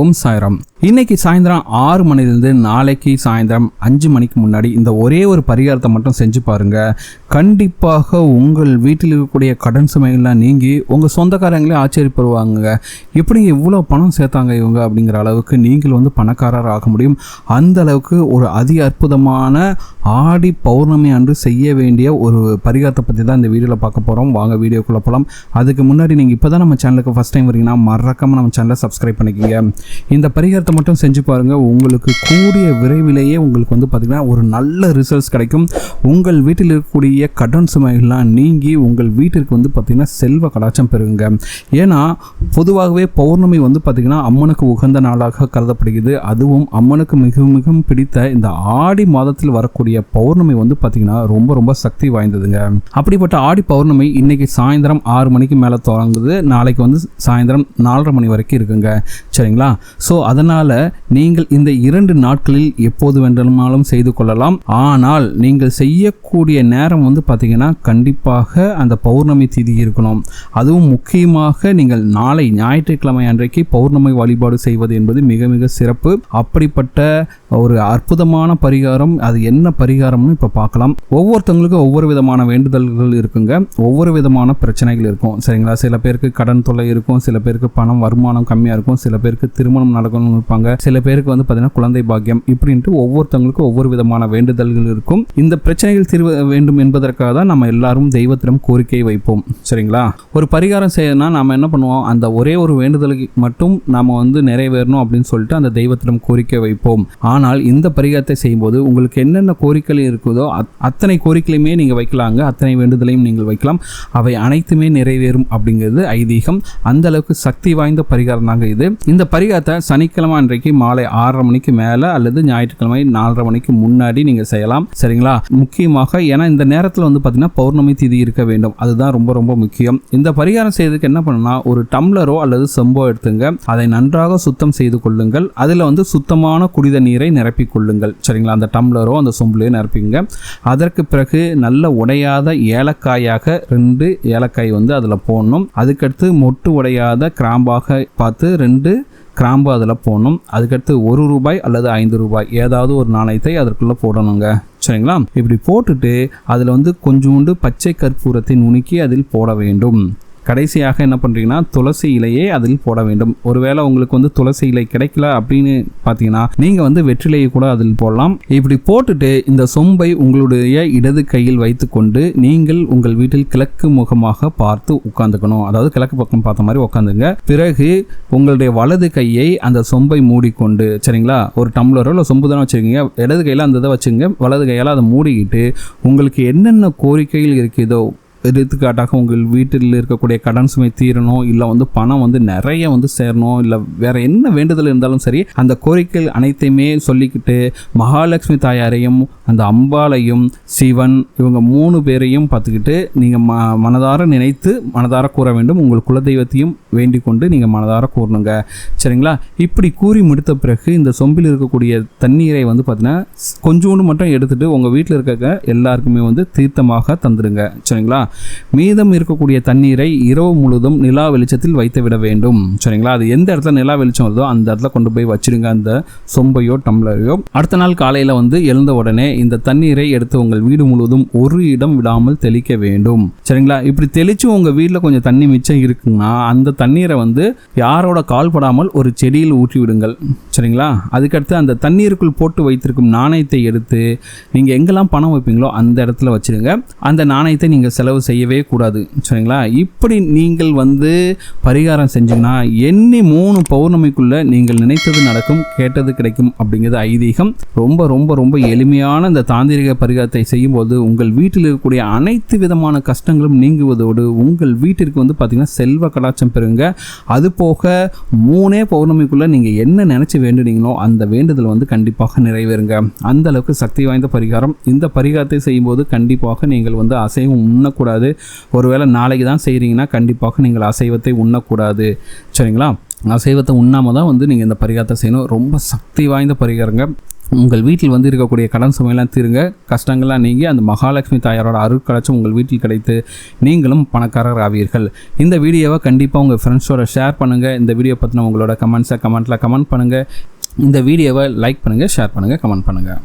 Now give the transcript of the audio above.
ஓம் சாய்ராம். இன்னைக்கு சாயந்தரம் 6 மணிலிருந்து நாளைக்கு சாயந்தரம் 5 மணிக்கு முன்னாடி இந்த ஒரே ஒரு பரிகாரத்தை மட்டும் செஞ்சு பாருங்க. கண்டிப்பாக உங்கள் வீட்டில் இருக்கக்கூடிய கடன் சுமைகள்லாம் நீங்கி உங்கள் சொந்தக்காரங்களே ஆச்சரியப்படுவாங்க. எப்படி இவ்வளோ பணம் சேர்த்தாங்க இவங்க அப்படிங்கிற அளவுக்கு நீங்கள் வந்து பணக்காரர் ஆக முடியும். அந்த அளவுக்கு ஒரு அதி அற்புதமான ஆடி பௌர்ணமி அன்று செய்ய வேண்டிய ஒரு பரிகாரத்தை பற்றி தான் இந்த வீடியோவில் பார்க்க போகிறோம். வாங்க வீடியோக்குள்ளே போகலாம். அதுக்கு முன்னாடி நீங்கள் இப்போ தான் நம்ம சேனலுக்கு ஃபஸ்ட் டைம் வரீங்கன்னா மறக்காமல் நம்ம சேனலை சப்ஸ்கிரைப் பண்ணிக்கோங்க. இந்த பரிகாரத்தை மட்டும் செஞ்சு பாருங்கள். உங்களுக்கு கூடிய விரைவிலேயே உங்களுக்கு வந்து பார்த்திங்கன்னா ஒரு நல்ல ரிசல்ட்ஸ் கிடைக்கும். உங்கள் வீட்டில் இருக்கக்கூடிய கடன் சுமைகள்லாம் நீங்கி உங்கள் வீட்டிற்கு வந்து பார்த்திங்கன்னா செல்வ கடாட்சம் பெறுங்க. ஏன்னா பொதுவாகவே பௌர்ணமி வந்து பார்த்திங்கன்னா அம்மனுக்கு உகந்த நாளாக கருதப்படுகிறது. அதுவும் அம்மனுக்கு மிக மிக பிடித்த இந்த ஆடி மாதத்தில் வரக்கூடிய பௌர்ணமி வந்து பார்த்திங்கன்னா ரொம்ப ரொம்ப சக்தி வாய்ந்ததுங்க. அப்படிப்பட்ட ஆடி பௌர்ணமி இன்னைக்கு சாயந்தரம் 6 மணிக்கு மேலே தொடங்குது. நாளைக்கு வந்து சாயந்தரம் 4:30 மணி வரைக்கும் இருக்குங்க. சரிங்களா? ஸோ அதனால் நீங்கள் இந்த 2 நாட்களில் எப்போது வேண்டுமானாலும் செய்து கொள்ளலாம். ஆனால் நீங்கள் செய்யக்கூடிய நேரம் வந்து பார்த்தீங்கன்னா கண்டிப்பாக அந்த பௌர்ணமி திதி இருக்கணும். அதுவும் முக்கியமாக நீங்கள் நாளை ஞாயிற்றுக்கிழமை அன்றைக்கு பௌர்ணமி வழிபாடு செய்வது என்பது மிக மிக சிறப்பு. அப்படிப்பட்ட ஒரு அற்புதமான பரிகாரம். அது என்ன பரிகாரம்னு இப்போ பார்க்கலாம். ஒவ்வொருத்தவங்களுக்கும் ஒவ்வொரு விதமான வேண்டுதல்கள் இருக்குங்க. ஒவ்வொரு விதமான பிரச்சனைகள் இருக்கும். சரிங்களா? சில பேருக்கு கடன் தொல்லை இருக்கும், சில பேருக்கு பணம் வருமானம் கம்மியாக இருக்கும், சில பேருக்கு திருமணம் நடக்கணும்னு இருப்பாங்க, சில பேருக்கு வந்து பார்த்தீங்கன்னா குழந்தை பாக்கியம், இப்படின்ட்டு ஒவ்வொருத்தவங்களுக்கும் ஒவ்வொரு விதமான வேண்டுதல்கள் இருக்கும். இந்த பிரச்சனைகள் தீர்வு வேண்டும் என்பதற்காக தான் நம்ம எல்லாரும் தெய்வத்திடம் கோரிக்கை வைப்போம். சரிங்களா? ஒரு பரிகாரம் செய்யணும்னா நம்ம என்ன பண்ணுவோம், அந்த ஒரே ஒரு வேண்டுதலுக்கு மட்டும் நம்ம வந்து நிறைவேறணும் அப்படின்னு சொல்லிட்டு அந்த தெய்வத்திடம் கோரிக்கை வைப்போம். ஆனால் இந்த பரிகாரத்தை செய்யும்போது உங்களுக்கு என்னென்ன கோரிக்கை இருக்குதோ அத்தனை கோரிக்கையுமே நீங்கள் வைக்கலாங்க. அத்தனை வேண்டுதலையும் நீங்கள் வைக்கலாம். அவை அனைத்துமே நிறைவேறும் அப்படிங்கிறது ஐதீகம். அந்த அளவுக்கு சக்தி வாய்ந்த பரிகாரம் தாங்க இது. இந்த பரிகாரத்தை சனிக்கிழமை அன்றைக்கு மாலை 6:30 மணிக்கு மேலே அல்லது ஞாயிற்றுக்கிழமை 4:30 மணிக்கு முன்னாடி நீங்கள் செய்யலாம். சரிங்களா? முக்கியமாக ஏன்னா இந்த நேரத்தில் வந்து பார்த்தீங்கன்னா பௌர்ணமி திதி இருக்க வேண்டும். அதுதான் ரொம்ப ரொம்ப முக்கியம். இந்த பரிகாரம் செய்யறதுக்கு என்ன பண்ணணும்னா ஒரு டம்ளரோ அல்லது செம்போ எடுத்துங்க. அதை நன்றாக சுத்தம் செய்து கொள்ளுங்கள். அதில் வந்து சுத்தமான குடித நீரை நிரப்பிக் கொள்ளுங்கள். சரிங்களா? அந்த டம்ளரோ அந்த சொம்புலையோ நிரப்பிங்க. அதற்கு பிறகு நல்ல உடையாத ஏலக்காயாக 2 ஏலக்காய் வந்து அதில் போடணும். அதுக்கடுத்து மொட்டு உடையாத கிராம்பாக பார்த்து 2 கிராம்பு அதில் போடணும். அதுக்கடுத்து ₹1 அல்லது ₹5 ஏதாவது ஒரு நாணயத்தை அதற்குள்ளே போடணுங்க. சரிங்களா? இப்படி போட்டுட்டு அதில் வந்து கொஞ்சோண்டு பச்சை கற்பூரத்தை நுணுக்கி அதில் போட வேண்டும். கடைசியாக என்ன பண்ணுறீங்கன்னா துளசி இலையே அதில் போட வேண்டும். ஒருவேளை உங்களுக்கு வந்து துளசி இலை கிடைக்கல அப்படின்னு பார்த்தீங்கன்னா நீங்கள் வந்து வெற்றிலையை கூட அதில் போடலாம். இப்படி போட்டுட்டு இந்த சொம்பை உங்களுடைய இடது கையில் வைத்துக்கொண்டு நீங்கள் உங்கள் வீட்டில் கிழக்கு முகமாக பார்த்து உட்காந்துக்கணும். அதாவது கிழக்கு பக்கம் பார்த்த மாதிரி உட்காந்துங்க. பிறகு உங்களுடைய வலது கையை அந்த சொம்பை மூடிக்கொண்டு, சரிங்களா, ஒரு டம்ளரோ இல்லை சொம்பு தானே வச்சுருக்கீங்க, இடது கையில் அந்த இதை வச்சுங்க. வலது கையால் அதை மூடிக்கிட்டு உங்களுக்கு என்னென்ன கோரிக்கைகள் இருக்குதோ, எடுத்துக்காட்டாக உங்கள் வீட்டில் இருக்கக்கூடிய கடன் சுமை தீரணும், இல்லை வந்து பணம் வந்து நிறைய வந்து சேரணும், இல்லை வேற என்ன வேண்டுதல் இருந்தாலும் சரி, அந்த கோரிக்கைகள் அனைத்தையுமே சொல்லிக்கிட்டு மகாலட்சுமி தாயாரையும் அந்த அம்பாளையும் சிவன் இவங்க 3 பேரையும் பார்த்துக்கிட்டு நீங்கள் மனதார நினைத்து மனதார கூற வேண்டும். உங்கள் குலதெய்வத்தையும் வேண்டிக் கொண்டு நீங்கள் மனதார கூறணுங்க. சரிங்களா? இப்படி கூறி முடித்த பிறகு இந்த சொம்பில் இருக்கக்கூடிய தண்ணீரை வந்து பார்த்தீங்கன்னா கொஞ்சோண்டு மட்டும் எடுத்துகிட்டு உங்கள் வீட்டில் இருக்க எல்லாருக்குமே வந்து தீர்த்தமாக தந்துடுங்க. சரிங்களா? மீதம் இருக்கக்கூடிய தண்ணீரை இரவு முழுதும் நிலா வெளிச்சத்தில் வைத்து விட வேண்டும். சரிங்களா? அது எந்த இடத்துல நிலா வெளிச்சம் வருதோ அந்த இடத்துல கொண்டு போய் வச்சிருங்க, அந்த சொம்பையோ டம்ளரையோ. அடுத்த நாள் காலையில் வந்து எழுந்த உடனே இந்த தண்ணீரை எடுத்து உங்கள் வீடு முழுவதும் ஒரு இடம் விடாமல் தெளிக்க வேண்டும். சரிங்களா? இப்படி தெளிச்சு உங்கள் வீட்டில் கொஞ்சம் தண்ணி மிச்சம் இருக்குன்னா அந்த தண்ணீரை வந்து யாரோட கால் படாமல் ஒரு செடியில் ஊற்றி விடுங்கள். சரிங்களா? அதுக்கடுத்து அந்த தண்ணீருக்குள் போட்டு வைத்திருக்கும் நாணயத்தை எடுத்து நீங்கள் எங்கெல்லாம் பணம் வைப்பீங்களோ அந்த இடத்துல வச்சிருங்க. அந்த நாணயத்தை நீங்கள் செலவு செய்யவே கூடாது. சரிங்களா? இப்படி நீங்கள் வந்து பரிகாரம் செஞ்சீங்கன்னா எண்ணி 3 பௌர்ணமிக்குள்ள நீங்கள் நினைத்தது நடக்கும், கேட்டது கிடைக்கும் அப்படிங்கிறது ஐதீகம். ரொம்ப ரொம்ப ரொம்ப எளிமையான இந்த தாந்திரிக பரிகாரத்தை செய்யும்போது உங்கள் வீட்டில் இருக்கக்கூடிய அனைத்து விதமான கஷ்டங்களும் நீங்குவதோடு உங்கள் வீட்டிற்கு வந்து பார்த்தீங்கன்னா செல்வ கடாட்சம் பெறுங்க. அது போக 3 பௌர்ணமிக்குள்ள நீங்கள் என்ன நினைச்சு வேண்டுனீங்களோ அந்த வேண்டுதல் வந்து கண்டிப்பாக நிறைவேறுங்க. அந்த அளவுக்கு சக்தி வாய்ந்த பரிகாரம். இந்த பரிகாரத்தை செய்யும்போது கண்டிப்பாக நீங்கள் வந்து அசைவம் உண்ணக்கூடாது. ஒருவேளை நாளைக்கு தான் செய்கிறீங்கன்னா கண்டிப்பாக நீங்கள் அசைவத்தை உண்ணக்கூடாது. சரிங்களா? அசைவத்தை உண்ணாமல் தான் வந்து நீங்கள் இந்த பரிகாரத்தை செய்யணும். ரொம்ப சக்தி வாய்ந்த பரிகாரங்க. உங்கள் வீட்டில் வந்து இருக்கக்கூடிய கடன் சுமையெல்லாம் தீருங்க, கஷ்டங்கள்லாம் நீங்கி அந்த மகாலட்சுமி தாயாரோட அருட்கடாட்சம் உங்கள் வீட்டில் கிடைத்து நீங்களும் பணக்காரர் ஆவீர்கள். இந்த வீடியோவை கண்டிப்பாக உங்கள் ஃப்ரெண்ட்ஸோட ஷேர் பண்ணுங்கள். இந்த வீடியோ பற்றின உங்களோட கமெண்ட்ஸை கமெண்ட்டில் கமெண்ட் பண்ணுங்கள். இந்த வீடியோவை லைக் பண்ணுங்கள், ஷேர் பண்ணுங்கள், கமெண்ட் பண்ணுங்கள்.